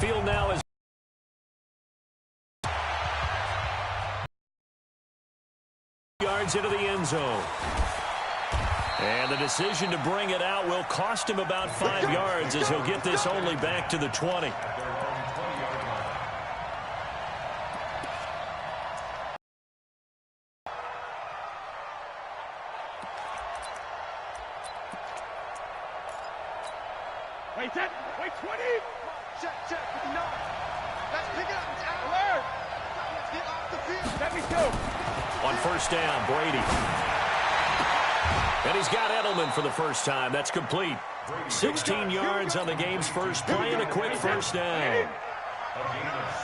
field now is yards into the end zone. And the decision to bring it out will cost him about 5 yards as he'll get this only back to the 20. Wait, 10. Wait, 20. Check, 59. Let's pick it up. It's out. Alert. Let's get off the field. Let me go. On first down, Brady. And he's got Edelman for the first time. That's complete. 16 yards on the game's first play and a quick first down.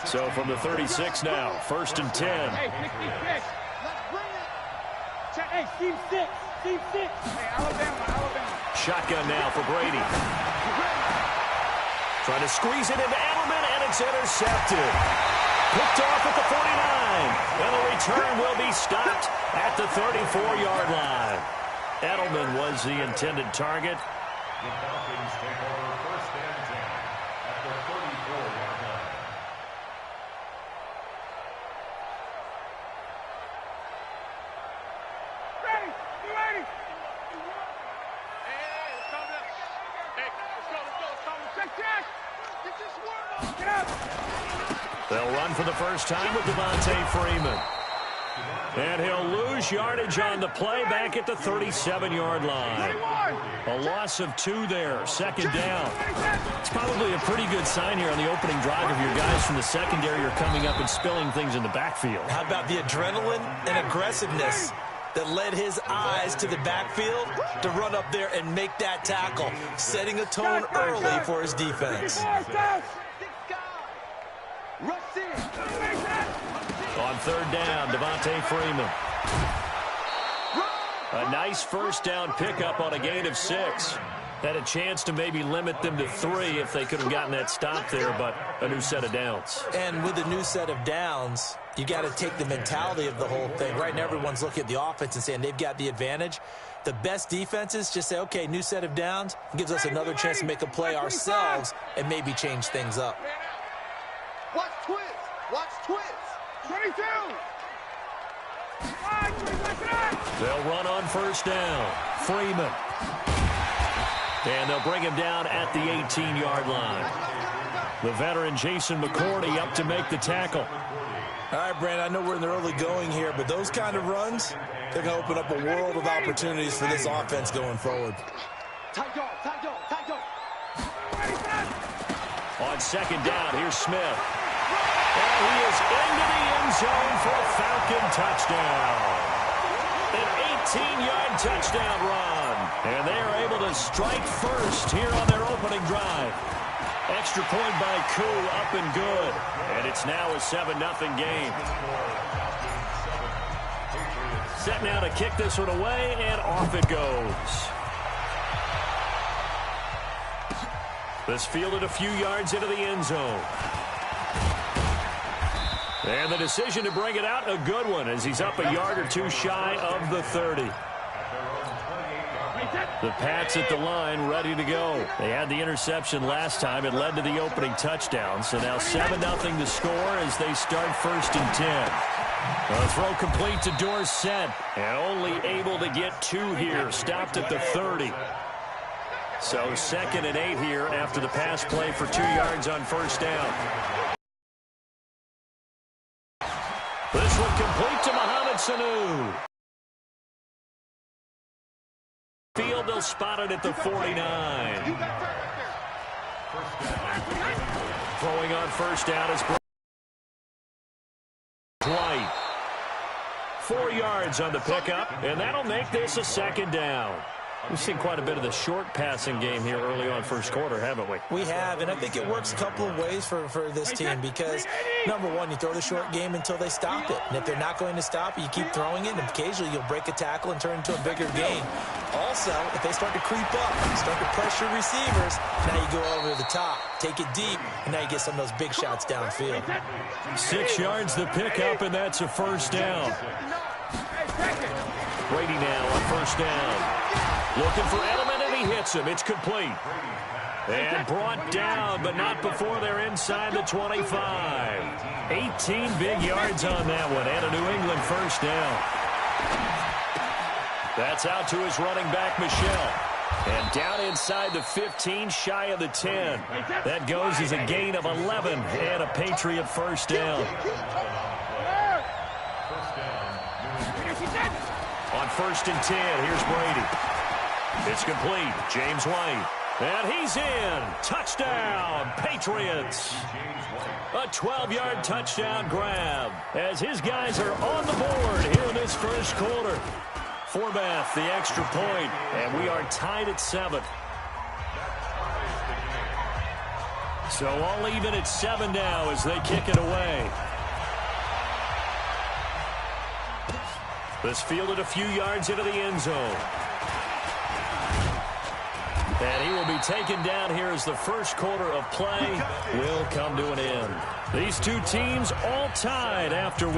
So from the 36 now, first and 10. Hey, 66. Let's bring it. Check. Hey, Steve 6. Steve 6. Hey, Alabama. Shotgun now for Brady. Trying to squeeze it into Edelman, and it's intercepted. Picked off at the 49. And the return will be stopped at the 34-yard line. Edelman was the intended target. The Falcons take over first and 10 at the 34-yard line. Ready. You ready? Hey, let's go. Hey, let's go. Check, check. Get this one. Get up. They'll run for the first time with Devontae Freeman. And he'll lose yardage on the play back at the 37-yard line. A loss of 2 there, second down. It's probably a pretty good sign here on the opening drive of your guys from the secondary are coming up and spilling things in the backfield. How about the adrenaline and aggressiveness that led his eyes to the backfield to run up there and make that tackle, setting a tone early for his defense. On third down, Devontae Freeman. A nice first down pickup on a gain of 6. Had a chance to maybe limit them to 3 if they could have gotten that stop there, but a new set of downs. And with a new set of downs, you got to take the mentality of the whole thing. Right now, everyone's looking at the offense and saying they've got the advantage. The best defenses just say, okay, new set of downs, gives us another chance to make a play ourselves and maybe change things up. Watch twins. Watch twins. 22. They'll run on first down. Freeman. And they'll bring him down at the 18-yard line. The veteran Jason McCourty up to make the tackle. All right, Brandon, I know we're in the early going here, but those kind of runs, they're going to open up a world of opportunities for this offense going forward. Tight dog. On second down, here's Smith. And he is into the end zone for a Falcon touchdown. An 18-yard touchdown run. And they are able to strike first here on their opening drive. Extra point by Koo, up and good. And it's now a 7-0 game. Set now to kick this one away, and off it goes. This fielded a few yards into the end zone. And the decision to bring it out, a good one, as he's up a yard or 2 shy of the 30. The Pats at the line, ready to go. They had the interception last time. It led to the opening touchdown. So now 7-0 the score as they start first and 10. The throw complete to Dorsett. And only able to get 2 here. Stopped at the 30. So 2nd and 8 here after the pass play for 2 yards on first down. This one complete to Mohamed Sanu. Field, they'll spot it at the 49. Throwing on first down is White. 4 yards on the pickup, and that'll make this a second down. We've seen quite a bit of the short passing game here early on first quarter, haven't we? We have, and I think it works a couple of ways for this team because, number one, you throw the short game until they stop it. And if they're not going to stop it, you keep throwing it, and occasionally you'll break a tackle and turn into a bigger gain. Also, if they start to creep up, start to pressure receivers, now you go over the top, take it deep, and now you get some of those big shots downfield. 6 yards the pickup, and that's a first down. Brady now on first down. Looking for Edelman, and he hits him. It's complete. And brought down, but not before they're inside the 25. 18 big yards on that one, and a New England first down. That's out to his running back, Michel. And down inside the 15, shy of the 10. That goes as a gain of 11 and a Patriot first down. On 1st and 10, here's Brady. It's complete. James White. And he's in. Touchdown, Patriots. A 12-yard touchdown grab as his guys are on the board here in this first quarter. Forbath, the extra point, and we are tied at 7. So all even at 7 now as they kick it away. This fielded a few yards into the end zone. And he will be taken down here as the first quarter of play will come to an end. These two teams all tied after 1.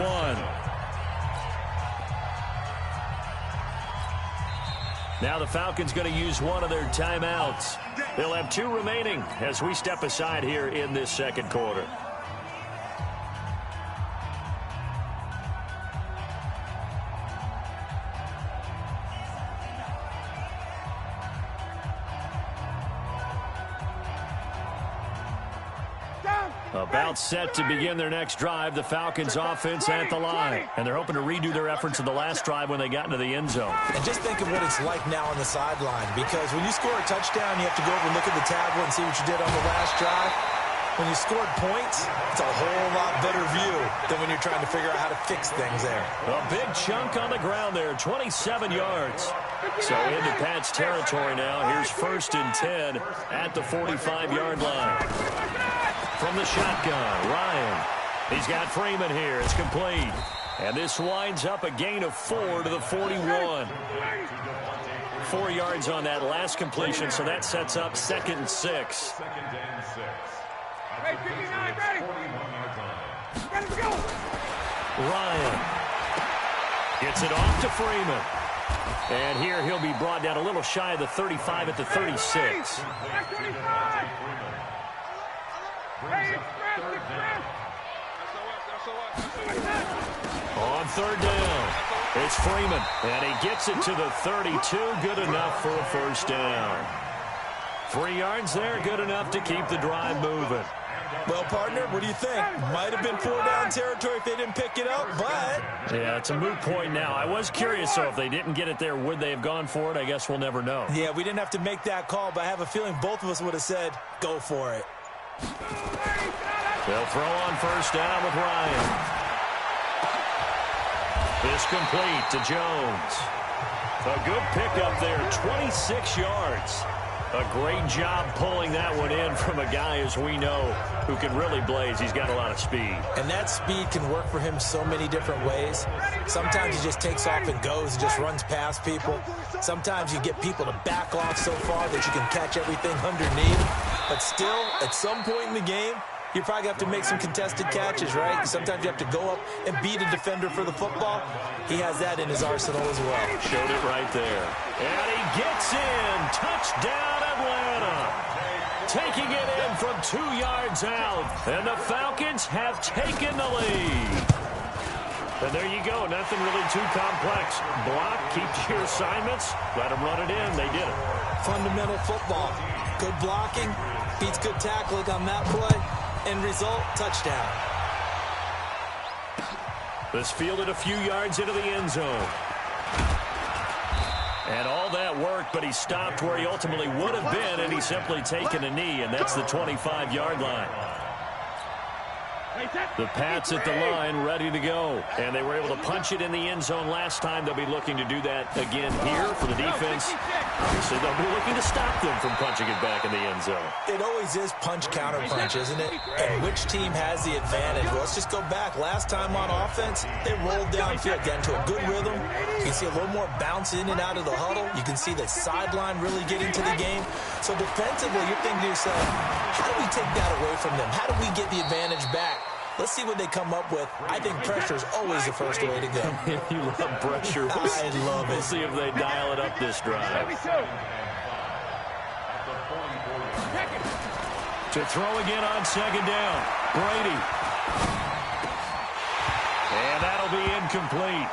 Now the Falcons going to use one of their timeouts. They'll have 2 remaining as we step aside here in this second quarter. About set to begin their next drive, the Falcons offense at the line. And they're hoping to redo their efforts in the last drive when they got into the end zone. And just think of what it's like now on the sideline, because when you score a touchdown, you have to go over and look at the tablet and see what you did on the last drive. When you scored points, it's a whole lot better view than when you're trying to figure out how to fix things there. A big chunk on the ground there, 27 yards. So into Pat's territory now. Here's 1st and 10 at the 45-yard line. From the shotgun, Ryan. He's got Freeman here. It's complete. And this winds up a gain of 4 to the 41. 4 yards on that last completion, so that sets up 2nd and 6. Ryan gets it off to Freeman. And here he'll be brought down a little shy of the 35 at the 36. On 3rd down, it's Freeman, and he gets it to the 32. Good enough for a first down. 3 yards there, good enough to keep the drive moving. Well, partner, what do you think? Might have been 4-down territory if they didn't pick it up, but... Yeah, it's a moot point now. I was curious, so if they didn't get it there, would they have gone for it? I guess we'll never know. Yeah, we didn't have to make that call, but I have a feeling both of us would have said, go for it. They'll throw on 1st down with Ryan. This complete to Jones. A good pickup there, 26 yards. A great job pulling that one in from a guy, as we know, who can really blaze. He's got a lot of speed. And that speed can work for him so many different ways. Sometimes he just takes off and goes and just runs past people. Sometimes you get people to back off so far that you can catch everything underneath. But still, at some point in the game, you probably have to make some contested catches, right? Sometimes you have to go up and beat a defender for the football. He has that in his arsenal as well. Showed it right there. And he gets in. Touchdown, Atlanta. Taking it in from 2 yards out. And the Falcons have taken the lead. And there you go. Nothing really too complex. Block, keep to your assignments. Let them run it in. They did it. Fundamental football. Good blocking. Beats good tackling on that play. End result, touchdown. This fielded a few yards into the end zone. And all that worked, but he stopped where he ultimately would have been, and he's simply taken a knee, and that's the 25-yard line. The Pats at the line, ready to go. And they were able to punch it in the end zone last time. They'll be looking to do that again here for the defense. Obviously, they'll be looking to stop them from punching it back in the end zone. It always is punch-counter-punch, isn't it? And which team has the advantage? Well, let's just go back. Last time on offense, they rolled downfield, got into a good rhythm. You can see a little more bounce in and out of the huddle. You can see the sideline really get into the game. So defensively, you're thinking to yourself, how do we take that away from them? How do we get the advantage back? Let's see what they come up with. I think pressure is always the first way to go. You love pressure. I love it. We'll see if they dial it up this drive. To throw again on second down. Brady. And that'll be incomplete.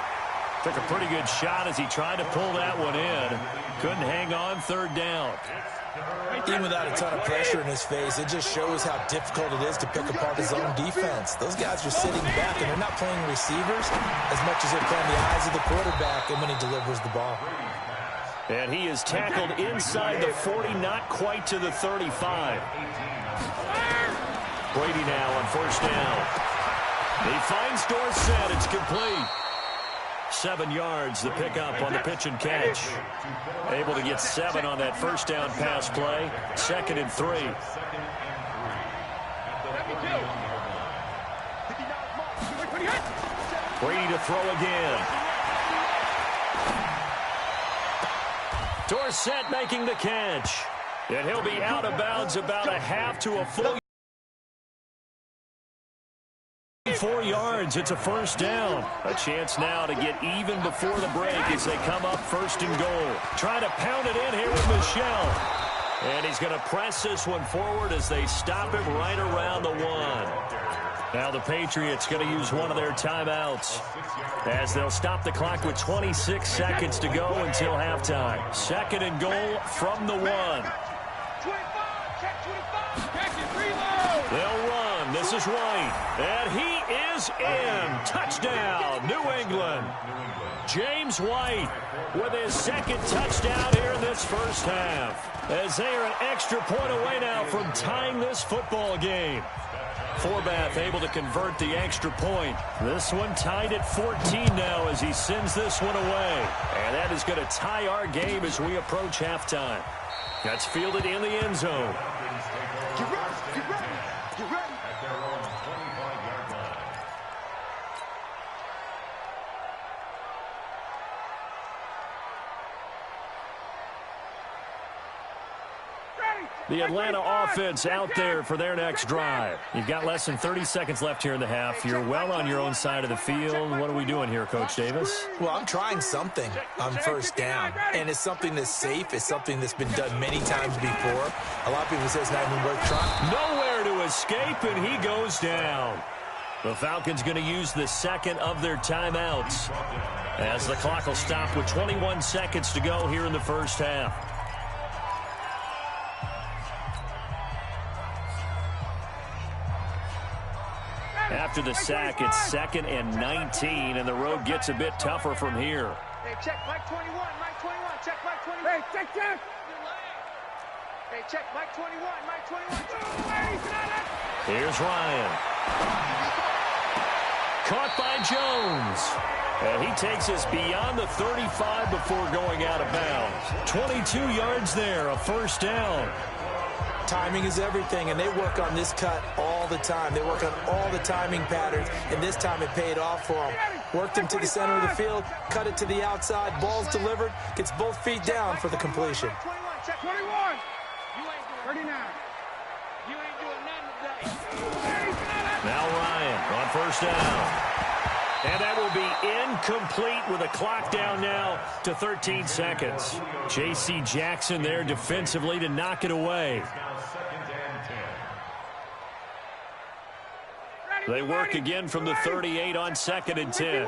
Took a pretty good shot as he tried to pull that one in. Couldn't hang on third down. Even without a ton of pressure in his face, it just shows how difficult it is to pick apart his own defense. Those guys are sitting back, and they're not playing receivers as much as they're playing the eyes of the quarterback and when he delivers the ball. And he is tackled inside the 40, not quite to the 35. Brady now on first down. He finds Dorsett. It's complete. 7 yards, the pickup on the pitch and catch. Able to get 7 on that first down pass play. 2nd and 3. Brady to throw again. Dorsett making the catch. And he'll be out of bounds about a half to a full 4 yards. It's a first down. A chance now to get even before the break as they come up 1st and goal. Trying to pound it in here with Michel. And he's going to press this one forward as they stop him right around the 1. Now the Patriots going to use one of their timeouts as they'll stop the clock with 26 seconds to go until halftime. 2nd and goal from the 1. They'll run. This is White. And he is in. Touchdown, New England. James White with his 2nd touchdown here in this first half. As they are an extra point away now from tying this football game. Forbath able to convert the extra point. This one tied at 14 now as he sends this one away. And that is going to tie our game as we approach halftime. That's fielded in the end zone. Get ready, get ready, get ready. At their own 25-yard line. The Atlanta offense out there for their next drive. You've got less than 30 seconds left here in the half. You're well on your own side of the field. What are we doing here, Coach Davis? Well, I'm trying something on first down, and it's something that's safe. It's something that's been done many times before. A lot of people say it's not even worth trying. Nowhere to escape, and he goes down. The Falcons going to use the 2nd of their timeouts as the clock will stop with 21 seconds to go here in the first half. After the sack, it's 2nd and 19, and the road gets a bit tougher from here. Hey, check Mike 21, Mike 21, check Mike 21. Hey, check. Hey, check Mike 21, Mike 21. Here's Ryan. Caught by Jones. And he takes us beyond the 35 before going out of bounds. 22 yards there, a first down. Timing is everything, and they work on this cut all the time. They work on all the timing patterns, and this time it paid off for them. Worked him to the center of the field, cut it to the outside, ball's delivered, gets both feet down for the completion. 21, check 21. You ain't doing 39. You ain't doing nothing today. Now Ryan on first down. And that will be incomplete with a clock down now to 13 seconds. J.C. Jackson there defensively to knock it away. They work again from the 38 on 2nd and 10.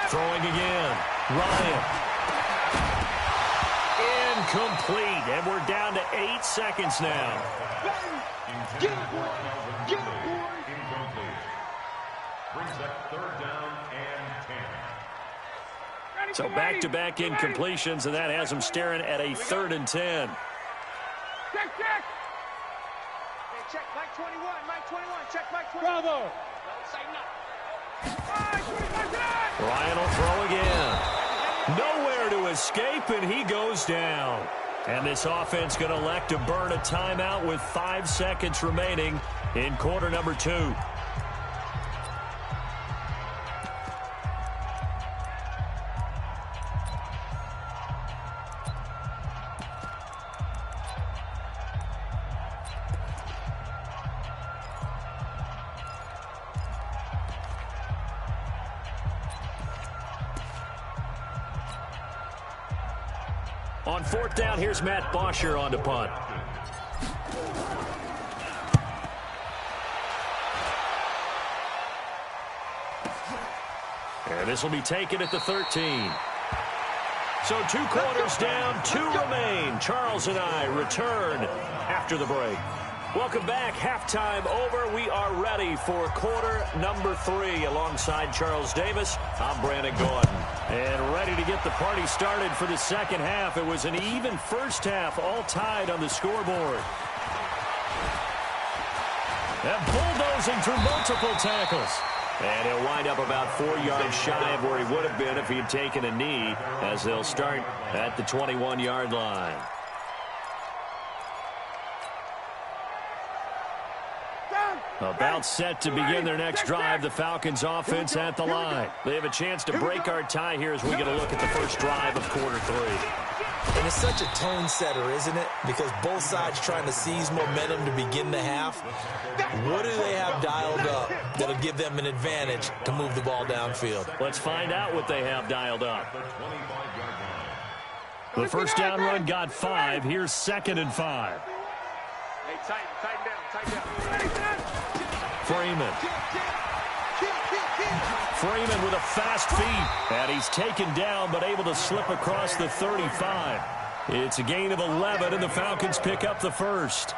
Throwing again. Ryan. Incomplete. And we're down to 8 seconds now. Get it, boy. Get it, boy. Brings up 3rd down and 10. So back-to-back incompletions, and that has them staring at a 3rd and 10. Check. Hey, check Mike 21, Mike 21, check Mike 21. Bravo. Don't say nothing. Ryan will throw again. Nowhere to escape, and he goes down. And this offense going to elect to burn a timeout with 5 seconds remaining in quarter number 2. On fourth down, here's Matt Bosher on to punt. And this will be taken at the 13. So 2 quarters down, 2 remain. Charles and I return after the break. Welcome back. Halftime over. We are ready for quarter number 3. Alongside Charles Davis, I'm Brandon Gordon. And ready to get the party started for the second half. It was an even first half, all tied on the scoreboard. And bulldozing through multiple tackles. And he'll wind up about 4 yards shy of where he would have been if he had taken a knee, as they'll start at the 21-yard line. About set to begin their next drive, the Falcons offense at the line. They have a chance to break our tie here as we get a look at the first drive of quarter 3. And it's such a tone setter, isn't it? Because both sides trying to seize momentum to begin the half. What do they have dialed up that'll give them an advantage to move the ball downfield? Let's find out what they have dialed up. The first down run got 5. Here's 2nd and 5. Hey, tighten down. Freeman with a fast feet. And he's taken down but able to slip across the 35. It's a gain of 11, and the Falcons pick up the first.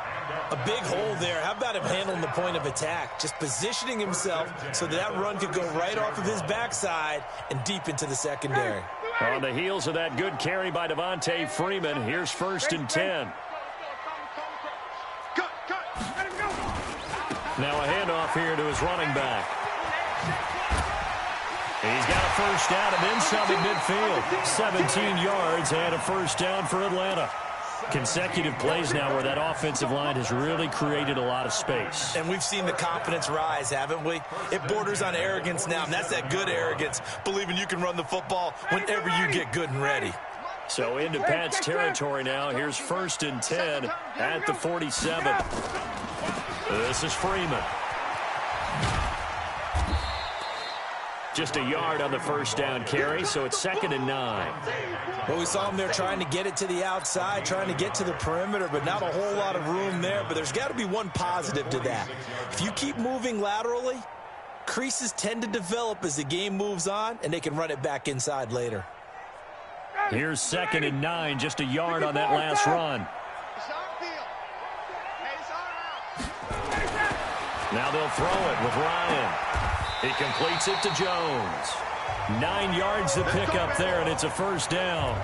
A big hole there. How about him handling the point of attack? Just positioning himself so that run could go right off of his backside and deep into the secondary. On the heels of that good carry by Devontae Freeman, here's 1st and 10. Now a handoff here to his running back. He's got a first down and then some in midfield. 17 yards and a first down for Atlanta. Consecutive plays now where that offensive line has really created a lot of space. And we've seen the confidence rise, haven't we? It borders on arrogance now, and that's that good arrogance, believing you can run the football whenever you get good and ready. So into Pat's territory now. Here's 1st and 10 at the 47. This is Freeman. Just a yard on the first down carry, so it's 2nd and 9. Well, we saw him there trying to get it to the outside, trying to get to the perimeter, but not a whole lot of room there. But there's got to be one positive to that. If you keep moving laterally, creases tend to develop as the game moves on, and they can run it back inside later. Here's 2nd and 9, just a yard on that last run. Now they'll throw it with Ryan. He completes it to Jones. 9 yards to pick up there, and it's a first down.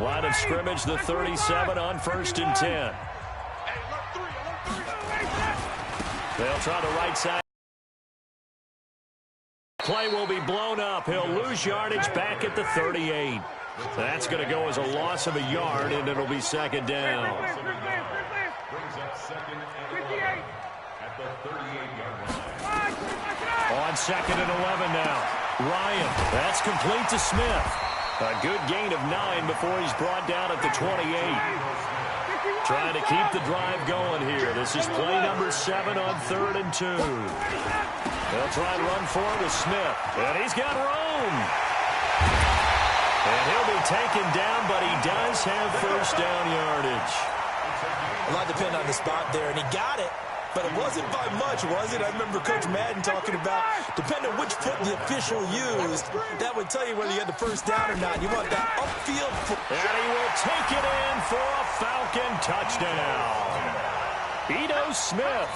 Line of scrimmage, the 37 on 1st and 10. They'll try the right side. Play will be blown up. He'll lose yardage back at the 38. That's going to go as a loss of a yard, and it'll be 2nd down. Brings up 2nd and 11 at the 38-yard line. On 2nd and 11 now. Ryan, that's complete to Smith. A good gain of 9 before he's brought down at the 28. Trying to keep the drive going here. This is play number 7 on 3rd and 2. They'll try to run forward with Smith. And he's got room. And he'll be taken down, but he does have first down yardage. A lot depend on the spot there, and he got it. But it wasn't by much, was it? I remember Coach Madden talking about, depending on which foot the official used, that would tell you whether you had the first down or not. You want that upfield foot. And he will take it in for a Falcon touchdown. Ito Smith,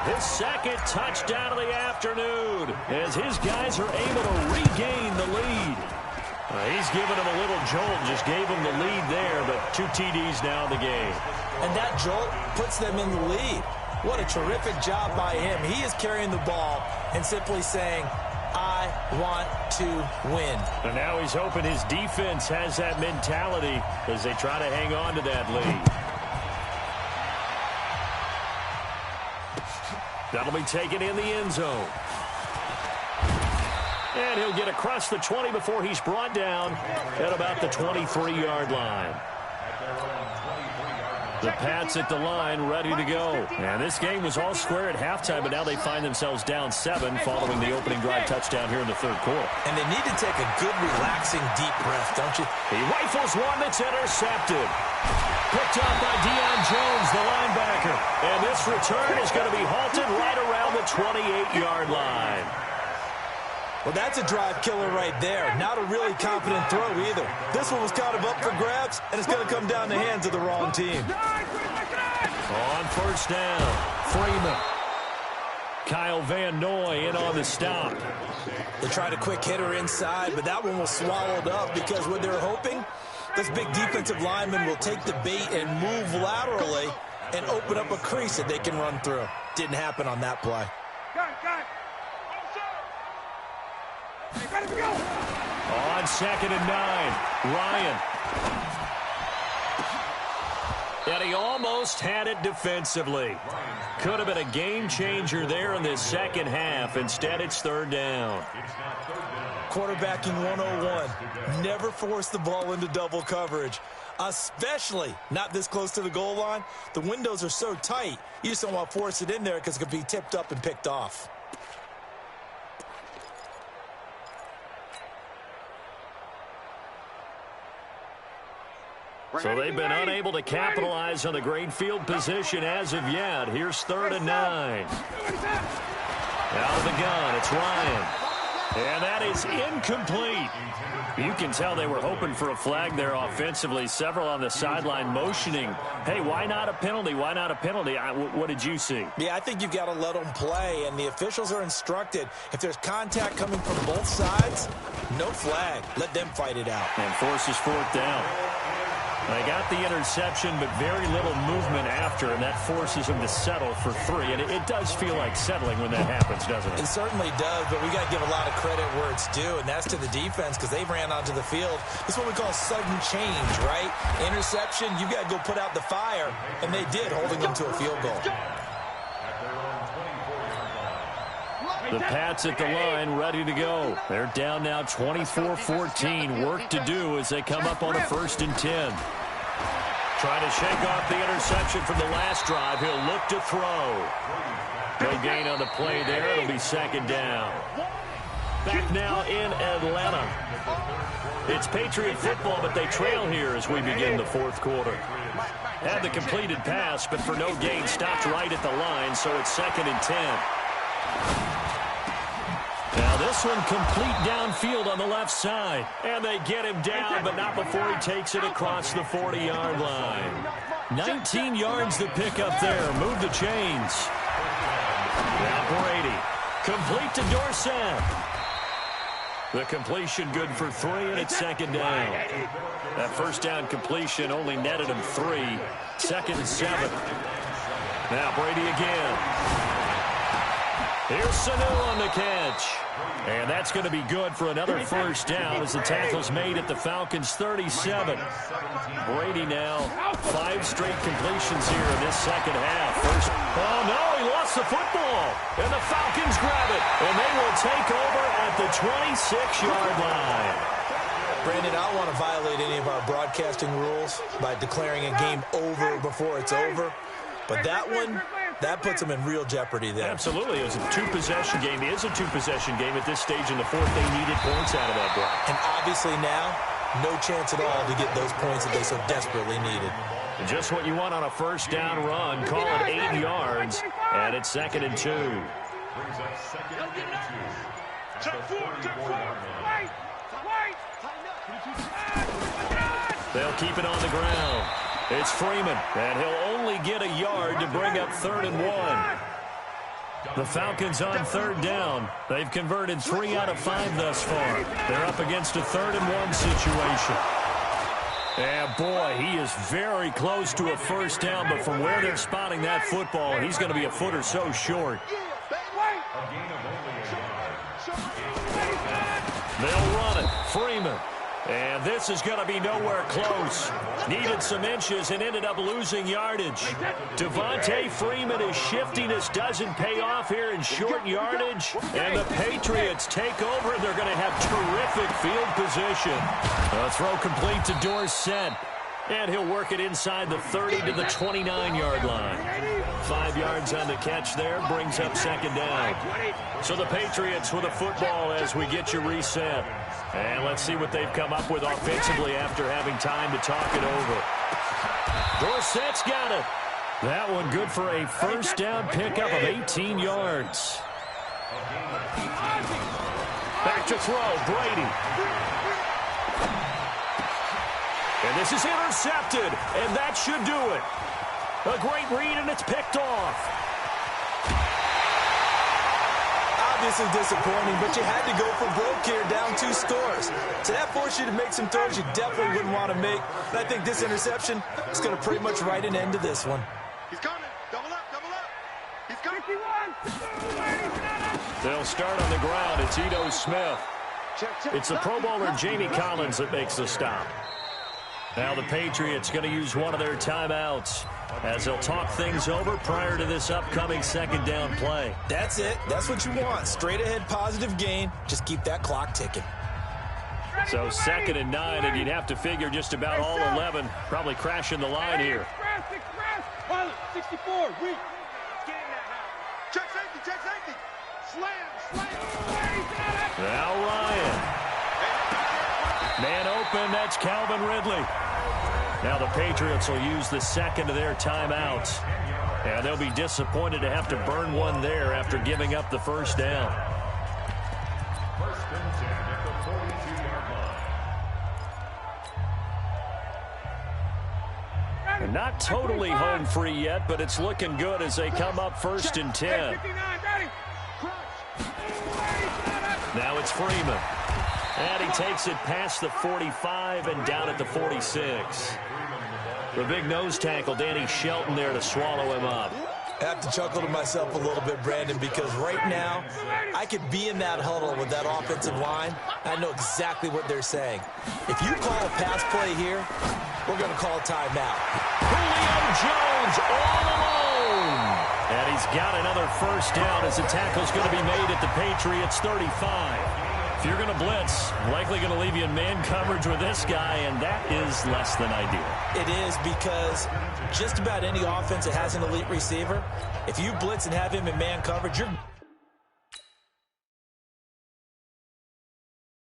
his 2nd touchdown of the afternoon, as his guys are able to regain the lead. He's given him a little jolt, just gave him the lead there, but 2 TDs now in the game. And that jolt puts them in the lead. What a terrific job by him. He is carrying the ball and simply saying, I want to win. And now he's hoping his defense has that mentality as they try to hang on to that lead. That'll be taken in the end zone. And he'll get across the 20 before he's brought down at about the 23-yard line. At their own 23-yard line. The Pats at the line, ready to go. And this game was all square at halftime, but now they find themselves down 7 following the opening drive touchdown here in the third quarter. And they need to take a good, relaxing, deep breath, don't you? He rifles one that's intercepted. Picked up by Deion Jones, the linebacker. And this return is going to be halted right around the 28-yard line. Well, that's a drive killer right there. Not a really confident throw either. This one was kind of up for grabs, and it's going to come down the hands of the wrong team. On first down, Freeman. Kyle Van Noy in on the stop. They tried a quick hitter inside, but that one was swallowed up because what they're hoping, this big defensive lineman will take the bait and move laterally and open up a crease that they can run through. Didn't happen on that play. On 2nd and 9, Ryan. And he almost had it defensively. Could have been a game changer there in this second half. Instead, it's 3rd down. Quarterbacking 101. Never force the ball into double coverage, especially not this close to the goal line. The windows are so tight, you just don't want to force it in there because it could be tipped up and picked off. So they've been unable to capitalize on the great field position as of yet. Here's 3rd and 9. Out of the gun, it's Ryan. And that is incomplete. You can tell they were hoping for a flag there offensively. Several on the sideline motioning, hey, why not a penalty? Why not a penalty? What did you see? Yeah, I think you've got to let them play, and the officials are instructed. If there's contact coming from both sides, no flag. Let them fight it out. And forces 4th down. They got the interception, but very little movement after, and that forces them to settle for 3. And it does feel like settling when that happens, doesn't it? It certainly does, but we got to give a lot of credit where it's due, and that's to the defense because they ran onto the field. This is what we call sudden change, right? Interception, you've got to go put out the fire, and they did, holding them to a field goal. The Pats at the line, ready to go. They're down now 24-14. Work to do as they come up on a 1st and 10. Trying to shake off the interception from the last drive. He'll look to throw. No gain on the play there. It'll be 2nd down. Back now in Atlanta. It's Patriot football, but they trail here as we begin the 4th quarter. Had the completed pass, but for no gain, stopped right at the line, so it's 2nd and 10. Now this one complete downfield on the left side. And they get him down, but not before he takes it across the 40-yard line. 19 yards to pick up there. Move the chains. Now Brady. Complete to Dorsett. The completion good for 3, and it's 2nd down. That first down completion only netted him 3. 2nd and 7. Now Brady again. Here's Sanu on the catch. And that's going to be good for another first down as the tackle's made at the Falcons' 37. Brady now 5 straight completions here in this second half. Oh no, he lost the football. And the Falcons grab it. And they will take over at the 26-yard line. Brandon, I don't want to violate any of our broadcasting rules by declaring a game over before it's over. But that one, that puts them in real jeopardy there. Absolutely. It was a 2-possession game. It is a 2-possession game at this stage in the 4th. They needed points out of that drive. And obviously now, no chance at all to get those points that they so desperately needed. And just what you want on a first down run. Call it 8 yards. And it's 2nd and 2. Brings up 2nd and 2. At the 44-yard line. They'll keep it on the ground. It's Freeman, and he'll only get a yard to bring up 3rd and 1. The Falcons on 3rd down. They've converted 3 out of 5 thus far. They're up against a 3rd and 1 situation. And boy, he is very close to a first down, but from where they're spotting that football, he's going to be a foot or so short. They'll run it. Freeman. And this is going to be nowhere close. Needed some inches and ended up losing yardage. Devontae Freeman is shifting. This doesn't pay off here in short yardage. And the Patriots take over. They're going to have terrific field position. A throw complete to Dorsett. And he'll work it inside the 30 to the 29-yard line. 5 yards on the catch there, brings up second down. So the Patriots with a football as we get you reset. And let's see what they've come up with offensively after having time to talk it over. Dorsett's got it. That one good for a first down pickup of 18 yards. Back to throw, Brady. And this is intercepted, and that should do it. A great read, and it's picked off. Obviously disappointing, but you had to go for broke here, down 2 scores. So that forced you to make some throws you definitely wouldn't want to make. And I think this interception is going to pretty much write an end to this one. He's coming. Double up, double up. He's coming. 51. They'll start on the ground. It's Ito Smith. It's the Pro Bowler Jamie Collins that makes the stop. Now the Patriots going to use one of their timeouts as they'll talk things over prior to this upcoming second down play. That's it. That's what you want. Straight ahead positive gain. Just keep that clock ticking. So 2nd and 9, and you'd have to figure just about all 11 probably crashing the line here. Pilot, 64, weak. Get in that house. Check safety, check safety. Slam. Now Ryan. Man open, that's Calvin Ridley. Now the Patriots will use the second of their timeouts. And they'll be disappointed to have to burn one there after giving up the first down. First and 10 at the 42-yard line. And not totally home free yet, but it's looking good as they come up 1st and 10. Now it's Freeman. And he takes it past the 45 and down at the 46. The big nose tackle, Danny Shelton, there to swallow him up. I have to chuckle to myself a little bit, Brandon, because right now I could be in that huddle with that offensive line. I know exactly what they're saying. If you call a pass play here, we're going to call a timeout. Julio Jones all alone. And he's got another first down as the tackle's going to be made at the Patriots 35. If you're going to blitz, likely going to leave you in man coverage with this guy, and that is less than ideal. It is, because just about any offense that has an elite receiver, if you blitz and have him in man coverage, you're